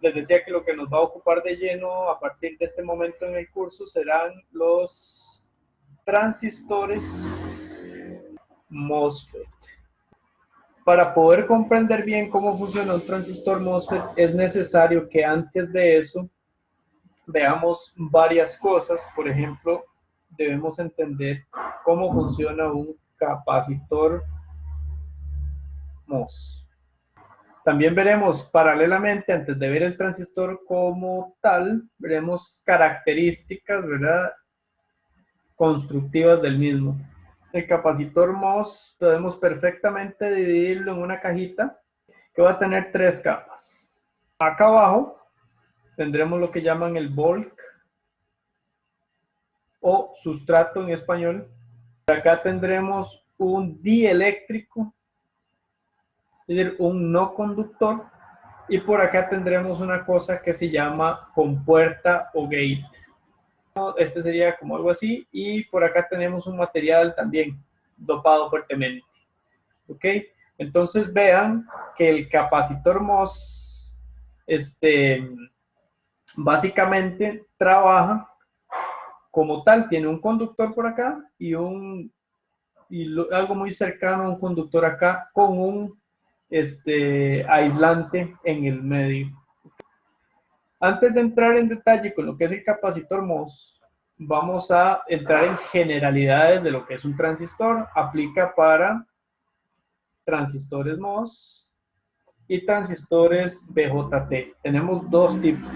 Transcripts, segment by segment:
les decía que lo que nos va a ocupar de lleno a partir de este momento en el curso serán los transistores MOSFET. Para poder comprender bien cómo funciona un transistor MOSFET, es necesario que antes de eso veamos varias cosas. Por ejemplo, debemos entender cómo funciona un capacitor MOS. También veremos paralelamente, antes de ver el transistor como tal, veremos características, ¿verdad?, constructivas del mismo. El capacitor MOS podemos perfectamente dividirlo en una cajita que va a tener 3 capas. Acá abajo tendremos lo que llaman el bulk o sustrato en español. Acá tendremos un dieléctrico, es decir, un no conductor, y por acá tendremos una cosa que se llama compuerta o gate. Este sería como algo así, y por acá tenemos un material también dopado fuertemente. ¿Ok? Entonces vean que el capacitor MOS básicamente trabaja como tal, tiene un conductor por acá y algo muy cercano a un conductor acá con un aislante en el medio. Antes de entrar en detalle con lo que es el capacitor MOS, vamos a entrar en generalidades de lo que es un transistor. Aplica para transistores MOS y transistores BJT. Tenemos 2 tipos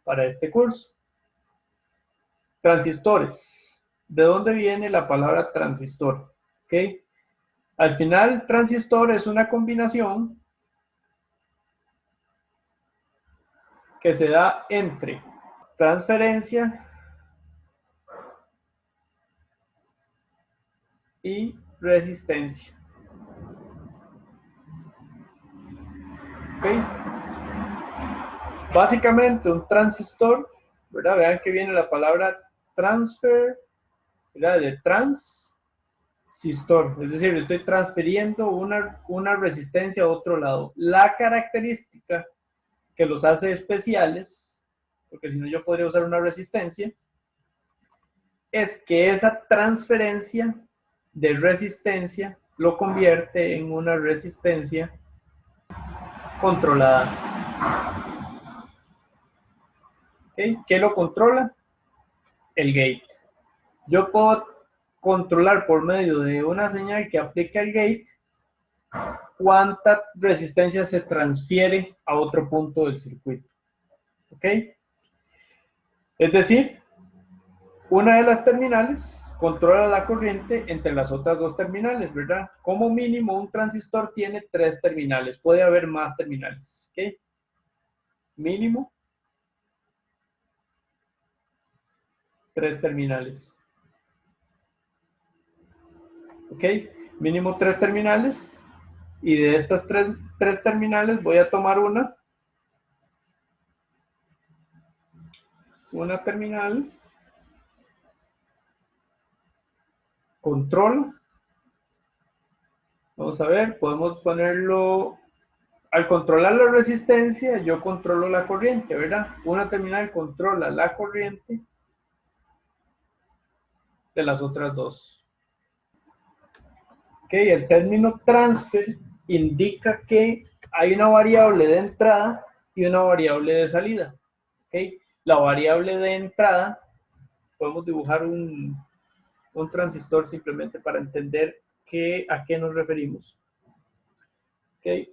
para este curso. Transistores. ¿De dónde viene la palabra transistor? ¿Okay? Al final, transistor es una combinación que se da entre transferencia y resistencia. ¿Okay? Básicamente, un transistor, ¿verdad? Vean que viene la palabra transfer, ¿verdad? De transistor, es decir, estoy transfiriendo una resistencia a otro lado. La característica que los hace especiales, porque si no yo podría usar una resistencia, es que esa transferencia de resistencia lo convierte en una resistencia controlada. ¿Okay? ¿Qué lo controla? El gate. Yo puedo controlar por medio de una señal que aplica el gate cuánta resistencia se transfiere a otro punto del circuito. ¿Ok? Es decir, una de las terminales controla la corriente entre las otras 2 terminales, ¿verdad? Como mínimo, un transistor tiene 3 terminales. Puede haber más terminales. ¿Ok? Mínimo 3 terminales. ¿Ok? Mínimo 3 terminales. Y de estas 3 terminales voy a tomar una terminal control. Vamos a ver, podemos ponerlo, al controlar la resistencia, yo controlo la corriente, ¿verdad? Una terminal controla la corriente de las otras 2. Ok, el término transfer indica que hay una variable de entrada y una variable de salida. Ok, la variable de entrada, podemos dibujar un transistor simplemente para entender a qué nos referimos. Okay.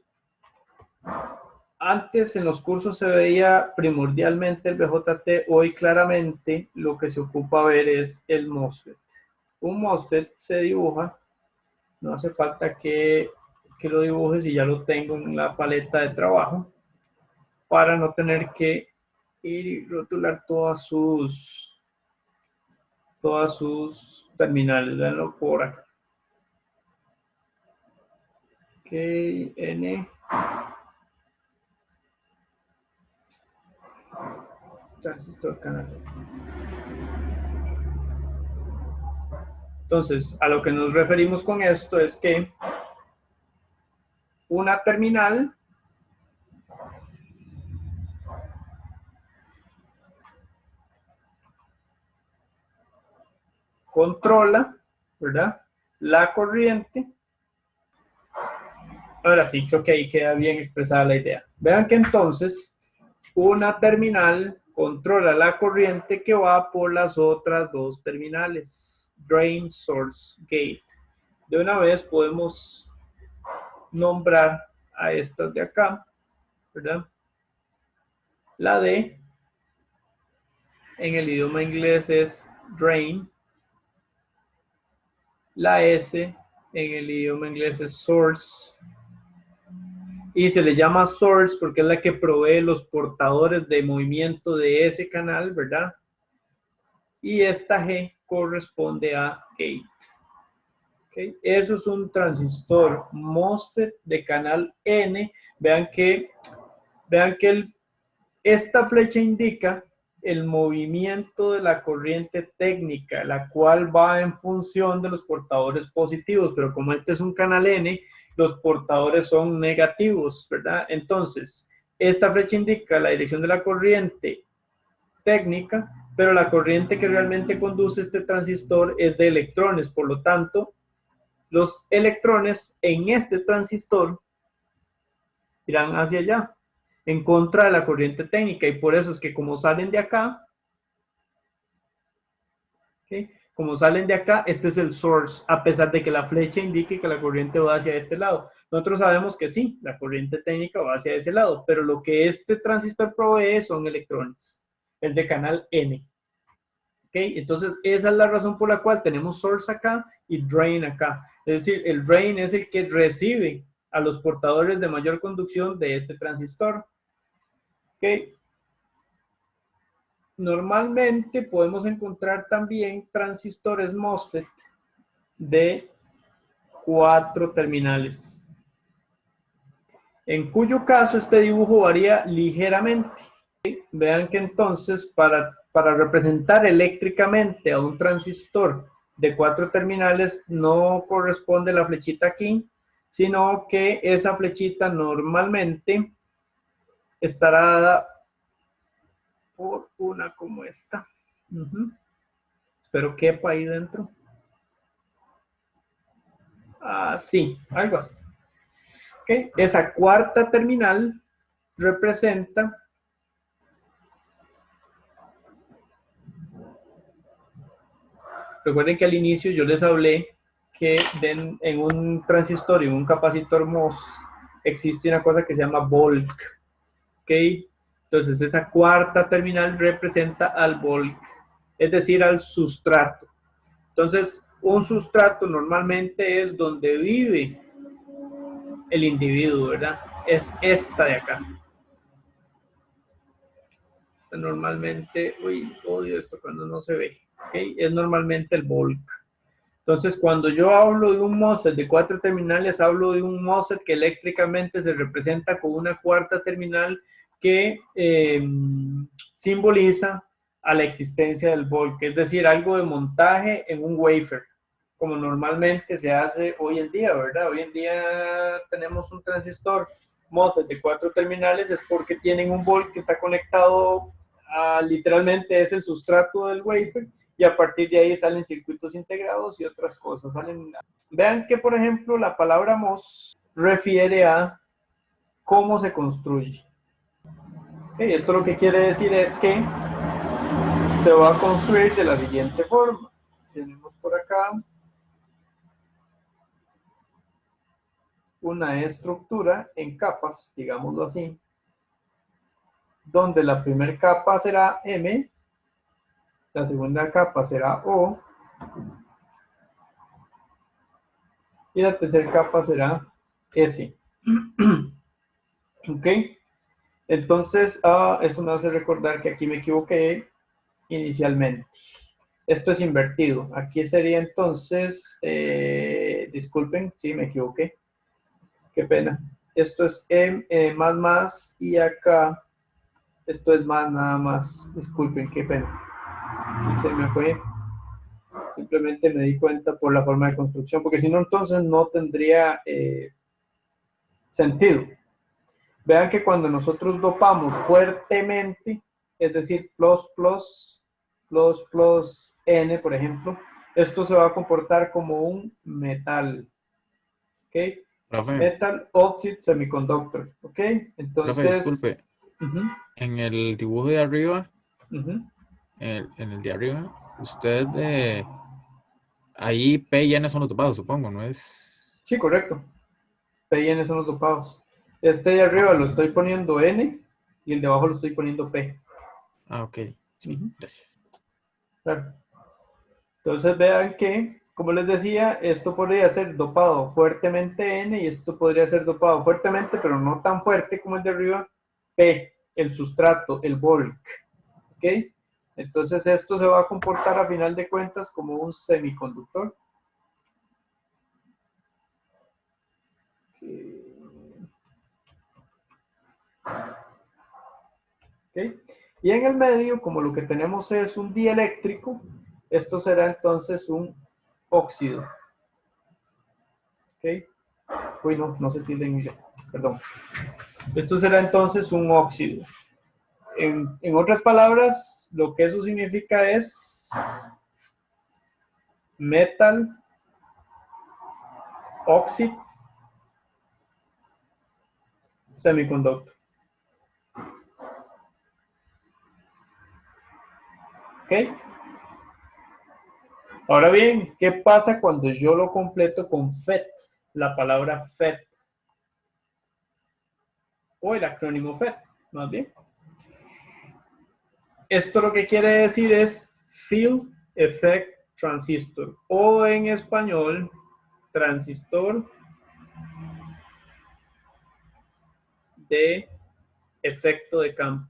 Antes en los cursos se veía primordialmente el BJT, hoy claramente lo que se ocupa ver es el MOSFET. Un MOSFET se dibuja, no hace falta que lo dibuje si ya lo tengo en la paleta de trabajo, para no tener que ir y rotular todas sus terminales. Véanlo por acá. Ok, N. Transistor canal. Entonces, a lo que nos referimos con esto es que una terminal controla, ¿verdad?, la corriente. Ahora sí, creo que ahí queda bien expresada la idea. Vean que entonces una terminal controla la corriente que va por las otras dos terminales, drain, source, gate. De una vez podemos nombrar a estas de acá, ¿verdad? La D en el idioma inglés es drain, la S en el idioma inglés es source, y se le llama source porque es la que provee los portadores de movimiento de ese canal, ¿verdad? Y esta G corresponde a gate. ¿Okay? Eso es un transistor MOSFET de canal N. Vean que esta flecha indica el movimiento de la corriente técnica, la cual va en función de los portadores positivos, pero como este es un canal N, los portadores son negativos, ¿verdad? Entonces, esta flecha indica la dirección de la corriente técnica, pero la corriente que realmente conduce este transistor es de electrones, por lo tanto, los electrones en este transistor irán hacia allá, en contra de la corriente técnica, y por eso es que como salen de acá, ¿okay?, como salen de acá, este es el source, a pesar de que la flecha indique que la corriente va hacia este lado. Nosotros sabemos que sí, la corriente técnica va hacia ese lado, pero lo que este transistor provee son electrones, el de canal N. ¿Okay? Entonces, esa es la razón por la cual tenemos source acá y drain acá. Es decir, el drain es el que recibe a los portadores de mayor conducción de este transistor. ¿Okay? Normalmente podemos encontrar también transistores MOSFET de 4 terminales, en cuyo caso este dibujo varía ligeramente. Vean que entonces para representar eléctricamente a un transistor de 4 terminales no corresponde la flechita aquí, sino que esa flechita normalmente estará dada por una como esta. Espero quepa ahí dentro. Sí, algo así. ¿Okay? Esa cuarta terminal representa recuerden que al inicio yo les hablé que en un transistor y en un capacitor MOS existe una cosa que se llama bulk. ¿Ok? Entonces esa cuarta terminal representa al bulk, es decir, al sustrato. Entonces, un sustrato normalmente es donde vive el individuo, ¿verdad? Es esta de acá. Esta normalmente, uy, odio esto cuando no se ve. ¿Okay? Es normalmente el bulk. Entonces, cuando yo hablo de un MOSFET de 4 terminales, hablo de un MOSFET que eléctricamente se representa con una cuarta terminal que simboliza a la existencia del bulk, es decir, algo de montaje en un wafer, como normalmente se hace hoy en día, ¿verdad? Hoy en día tenemos un transistor MOSFET de 4 terminales, es porque tienen un bulk que está conectado a, literalmente es el sustrato del wafer, y a partir de ahí salen circuitos integrados y otras cosas. Vean que, por ejemplo, la palabra MOS refiere a cómo se construye. Okay, esto lo que quiere decir es que se va a construir de la siguiente forma. Tenemos por acá una estructura en capas, digámoslo así, donde la primera capa será M, la segunda capa será O, y la tercera capa será S. ¿Ok? Entonces, eso me hace recordar que aquí me equivoqué inicialmente. Esto es invertido. Aquí sería entonces, disculpen, sí, me equivoqué. Qué pena. Esto es M más, y acá esto es más nada más. Disculpen, qué pena. Y se me fue. Simplemente me di cuenta por la forma de construcción, porque si no, entonces no tendría sentido. Vean que cuando nosotros dopamos fuertemente, es decir, plus, N, por ejemplo, Esto se va a comportar como un metal. ¿Ok? Profe, Metal Oxide Semiconductor. ¿Ok? profe, Entonces, disculpe. ujú, En el dibujo de arriba, ujú. en el de arriba, usted, ahí P y N son los topados, supongo, ¿no es? Sí, correcto. P y N son los dopados. Este de arriba lo estoy poniendo N y el de abajo lo estoy poniendo P. Ah, ok. Sí, Ujú, gracias. claro. Entonces vean que, como les decía, esto podría ser dopado fuertemente N y esto podría ser dopado fuertemente, pero no tan fuerte como el de arriba, P, el sustrato, el bulk. ¿Ok? Entonces esto se va a comportar a final de cuentas como un semiconductor. ¿Ok? Y en el medio, como lo que tenemos es un dieléctrico, esto será entonces un óxido. ¿Ok? Uy, no, no se tilde en inglés, perdón. Esto será entonces un óxido. En otras palabras, lo que eso significa es metal oxide semiconductor. ¿Ok? Ahora bien, ¿qué pasa cuando yo lo completo con FET? La palabra FET o el acrónimo FET, más bien. Esto lo que quiere decir es Field Effect Transistor o en español transistor de efecto de campo.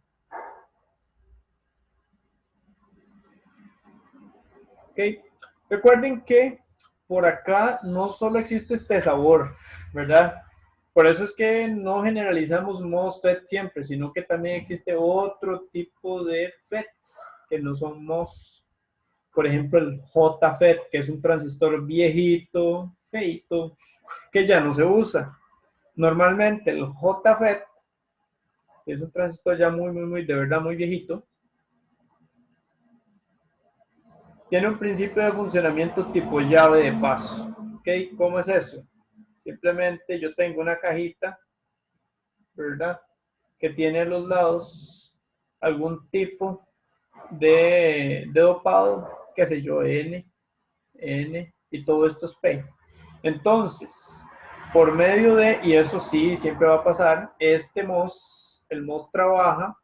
¿Okay? Recuerden que por acá no solo existe este sabor, ¿verdad? Por eso es que no generalizamos MOSFET siempre, sino que también existe otro tipo de FETs que no son MOS. Por ejemplo, el JFET, que es un transistor viejito, feito, que ya no se usa. Normalmente el JFET, que es un transistor ya muy, de verdad muy viejito, tiene un principio de funcionamiento tipo llave de paso. ¿Ok? ¿Cómo es eso? Simplemente yo tengo una cajita, ¿verdad? Que tiene a los lados algún tipo de dopado, qué sé yo, N, y todo esto es P. Entonces, por medio de, y eso sí, siempre va a pasar, este MOS, el MOS trabaja,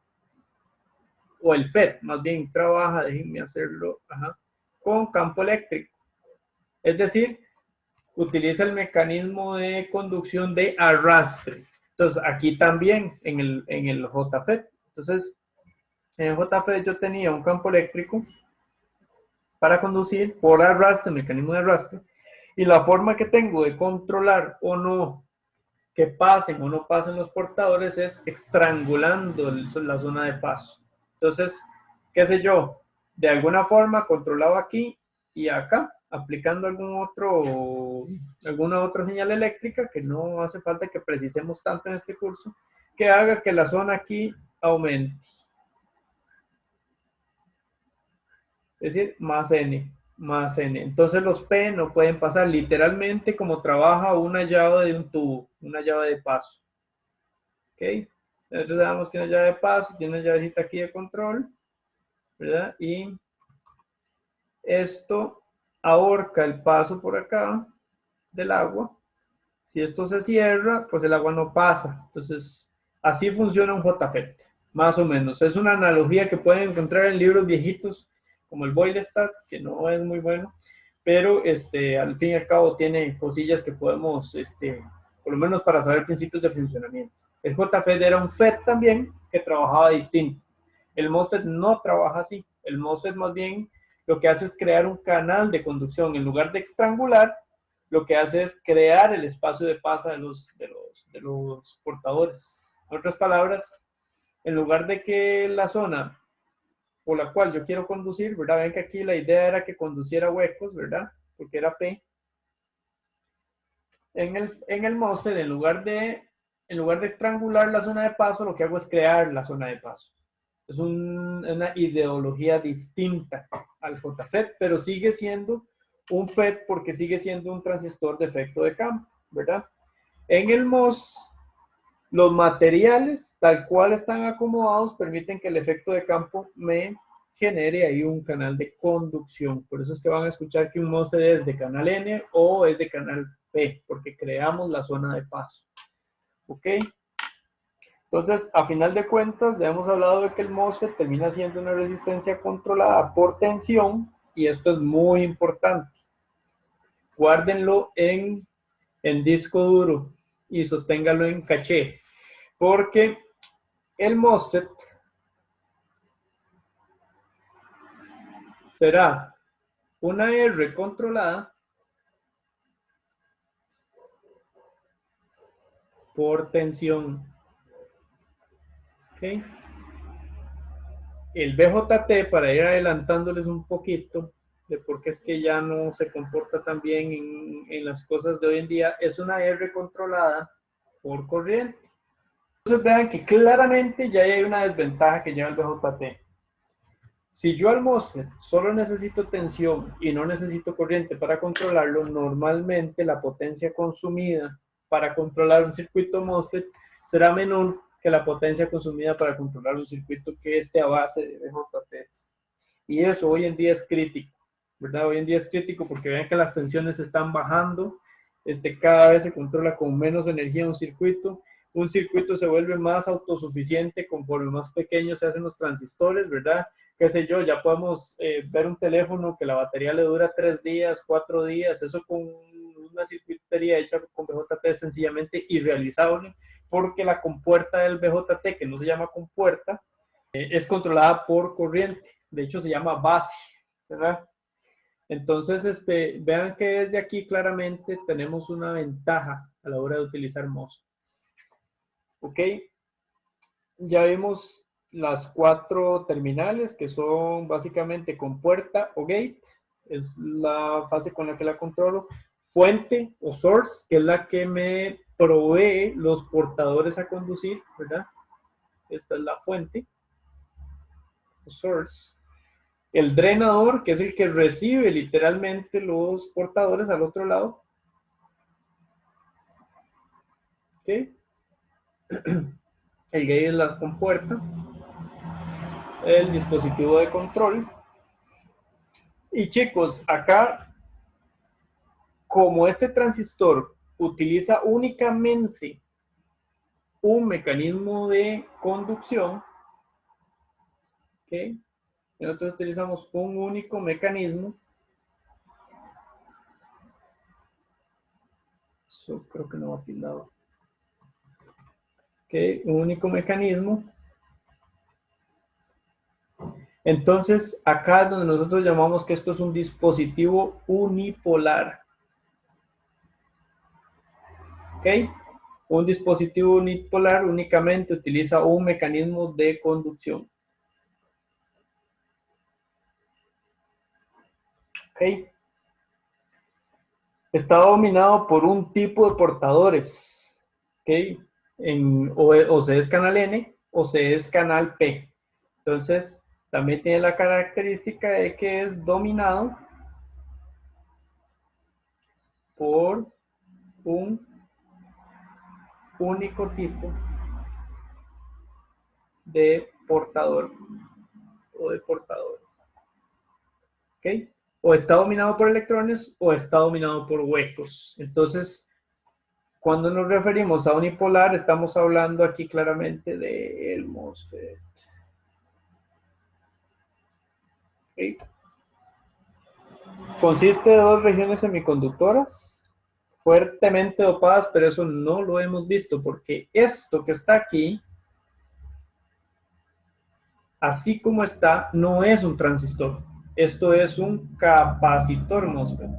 o el FET más bien trabaja, déjenme hacerlo, ajá, con campo eléctrico. Es decir, utiliza el mecanismo de conducción de arrastre. Entonces, aquí también en el JFET. Entonces, en el JFET yo tenía un campo eléctrico para conducir por arrastre, mecanismo de arrastre, y la forma que tengo de controlar o no que pasen o no pasen los portadores es estrangulando la zona de paso. Entonces, qué sé yo, de alguna forma controlado aquí y acá, aplicando alguna otra señal eléctrica que no hace falta que precisemos tanto en este curso, que haga que la zona aquí aumente. Es decir, más N, más N. Entonces los P no pueden pasar literalmente como trabaja una llave de un tubo, una llave de paso. ¿Ok? Nosotros damos que una llave de paso, tiene una llavecita aquí de control, ¿verdad? Y esto ahorca el paso por acá del agua. Si esto se cierra, pues el agua no pasa. Entonces, así funciona un JFET, más o menos. Es una analogía que pueden encontrar en libros viejitos, como el Boylestat, que no es muy bueno, pero al fin y al cabo tiene cosillas que podemos, por lo menos para saber principios de funcionamiento. El JFET era un FET también que trabajaba distinto. El MOSFET no trabaja así. El MOSFET más bien lo que hace es crear un canal de conducción. En lugar de estrangular, lo que hace es crear el espacio de paso de los portadores. En otras palabras, en lugar de que la zona por la cual yo quiero conducir, ¿verdad? Ven que aquí la idea era que conduciera huecos, ¿verdad? Porque era P. En el MOSFET, en lugar de estrangular la zona de paso, lo que hago es crear la zona de paso. Es una ideología distinta al JFET, pero sigue siendo un FET porque sigue siendo un transistor de efecto de campo, ¿verdad? En el MOS, los materiales tal cual están acomodados permiten que el efecto de campo me genere ahí un canal de conducción. Por eso es que van a escuchar que un MOSFET es de canal N o es de canal P, porque creamos la zona de paso. ¿Ok? Entonces, a final de cuentas, ya hemos hablado de que el MOSFET termina siendo una resistencia controlada por tensión, y esto es muy importante. Guárdenlo en disco duro y sosténgalo en caché, porque el MOSFET será una R controlada por tensión. ¿Okay? El BJT, para ir adelantándoles un poquito de por qué es que ya no se comporta tan bien en las cosas de hoy en día, es una R controlada por corriente. Entonces vean que claramente ya hay una desventaja que lleva el BJT. Si yo al MOSFET solo necesito tensión y no necesito corriente para controlarlo, normalmente la potencia consumida para controlar un circuito MOSFET será menor que la potencia consumida para controlar un circuito que esté a base de BJTs. Y eso hoy en día es crítico, ¿verdad? Hoy en día es crítico porque vean que las tensiones están bajando, cada vez se controla con menos energía un circuito se vuelve más autosuficiente conforme más pequeños se hacen los transistores, ¿verdad? Qué sé yo, ya podemos ver un teléfono que la batería le dura 3 días, 4 días, eso con una circuitería hecha con BJT es sencillamente irrealizable, porque la compuerta del BJT, que no se llama compuerta, es controlada por corriente, de hecho se llama base, ¿verdad? Entonces, vean que desde aquí claramente tenemos una ventaja a la hora de utilizar MOSFET. ¿Ok? Ya vimos las 4 terminales que son básicamente compuerta o gate, es la fase con la que la controlo. Fuente o source, que es la que me provee los portadores a conducir, ¿verdad? Esta es la fuente, source. El drenador, que es el que recibe literalmente los portadores al otro lado. ¿Ok? El gate es la compuerta. El dispositivo de control. Y chicos, acá, como este transistor utiliza únicamente un mecanismo de conducción, ¿okay? Nosotros utilizamos un único mecanismo. Eso creo que no va tildado. ¿Okay? Un único mecanismo. Entonces, acá es donde nosotros llamamos que esto es un dispositivo unipolar. ¿Ok? Un dispositivo unipolar únicamente utiliza un mecanismo de conducción. ¿Ok? Está dominado por un tipo de portadores. ¿Ok? O se es canal N o se es canal P. Entonces, también tiene la característica de que es dominado por un único tipo de portador o de portadores. ¿Ok? O está dominado por electrones o está dominado por huecos. Entonces, cuando nos referimos a unipolar, estamos hablando aquí claramente del MOSFET. ¿Okay? Consiste de 2 regiones semiconductoras fuertemente dopadas, pero eso no lo hemos visto porque esto que está aquí, así como está, no es un transistor. Esto es un capacitor MOSFET.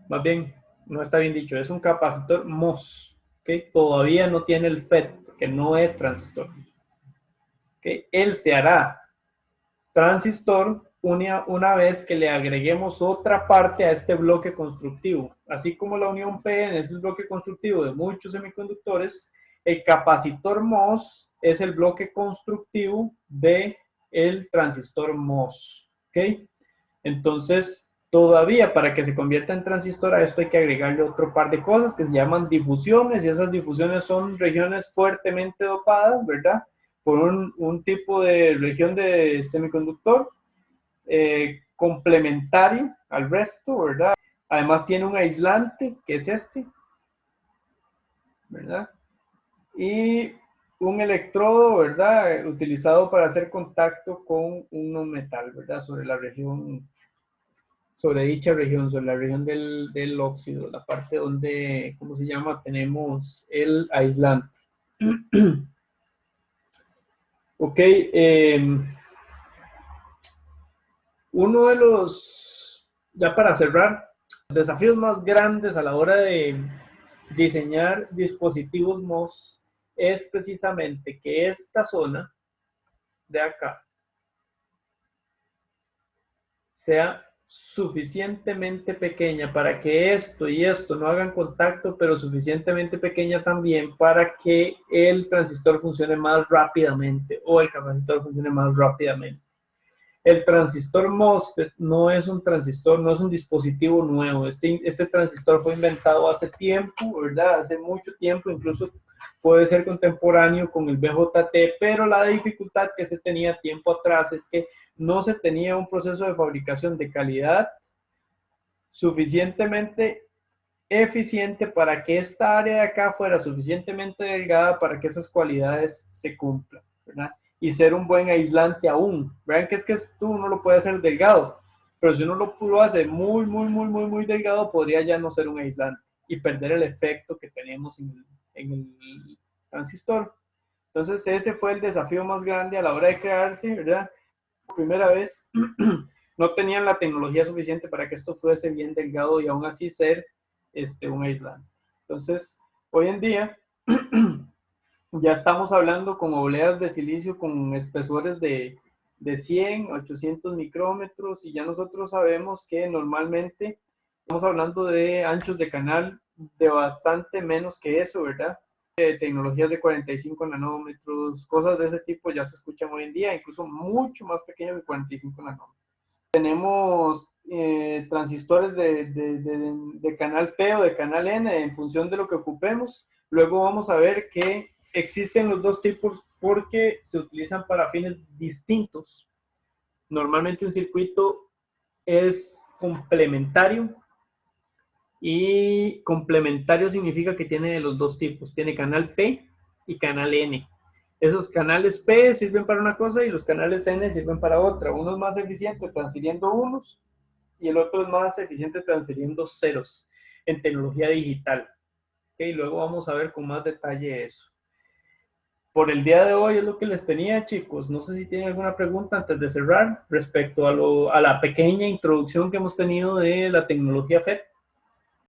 Más bien, no está bien dicho, es un capacitor MOS. ¿Okay? Todavía no tiene el FET, porque no es transistor. ¿Okay? Él se hará transistor una vez que le agreguemos otra parte a este bloque constructivo. Así como la unión PN es el bloque constructivo de muchos semiconductores, el capacitor MOS es el bloque constructivo de el transistor MOS. ¿Ok? Entonces, todavía para que se convierta en transistor a esto hay que agregarle otro par de cosas que se llaman difusiones, y esas difusiones son regiones fuertemente dopadas, ¿verdad? Por un tipo de región de semiconductor complementario al resto, ¿verdad? Además tiene un aislante, que es este, ¿verdad? Y un electrodo, ¿verdad? Utilizado para hacer contacto con un metal, ¿verdad? Sobre la región, sobre dicha región, sobre la región del óxido, la parte donde, ¿cómo se llama? Tenemos el aislante. Ok, uno de los, ya para cerrar, desafíos más grandes a la hora de diseñar dispositivos MOS es precisamente que esta zona de acá sea suficientemente pequeña para que esto y esto no hagan contacto, pero suficientemente pequeña también para que el transistor funcione más rápidamente o el capacitor funcione más rápidamente. El transistor MOSFET no es un transistor, no es un dispositivo nuevo. Este transistor fue inventado hace tiempo, ¿verdad? Hace mucho tiempo, incluso puede ser contemporáneo con el BJT, pero la dificultad que se tenía tiempo atrás es que no se tenía un proceso de fabricación de calidad suficientemente eficiente para que esta área de acá fuera suficientemente delgada para que esas cualidades se cumplan, ¿verdad? Y ser un buen aislante aún. Vean que esto uno lo puede hacer delgado, pero si uno lo hace muy delgado, podría ya no ser un aislante y perder el efecto que tenemos en el transistor. Entonces ese fue el desafío más grande a la hora de crearse, ¿verdad? Por primera vez no tenían la tecnología suficiente para que esto fuese bien delgado y aún así ser un aislante. Entonces, hoy en día ya estamos hablando con obleas de silicio con espesores de 100, 800 micrómetros, y ya nosotros sabemos que normalmente estamos hablando de anchos de canal de bastante menos que eso, ¿verdad? Tecnologías de 45 nanómetros, cosas de ese tipo ya se escuchan hoy en día, incluso mucho más pequeños de 45 nanómetros. Tenemos transistores de canal P o de canal N en función de lo que ocupemos. Luego vamos a ver que existen los dos tipos porque se utilizan para fines distintos. Normalmente un circuito es complementario, y complementario significa que tiene de los dos tipos. Tiene canal P y canal N. Esos canales P sirven para una cosa y los canales N sirven para otra. Uno es más eficiente transfiriendo unos y el otro es más eficiente transfiriendo ceros en tecnología digital. Okay, luego vamos a ver con más detalle eso. Por el día de hoy es lo que les tenía, chicos. No sé si tienen alguna pregunta antes de cerrar respecto a la pequeña introducción que hemos tenido de la tecnología FET.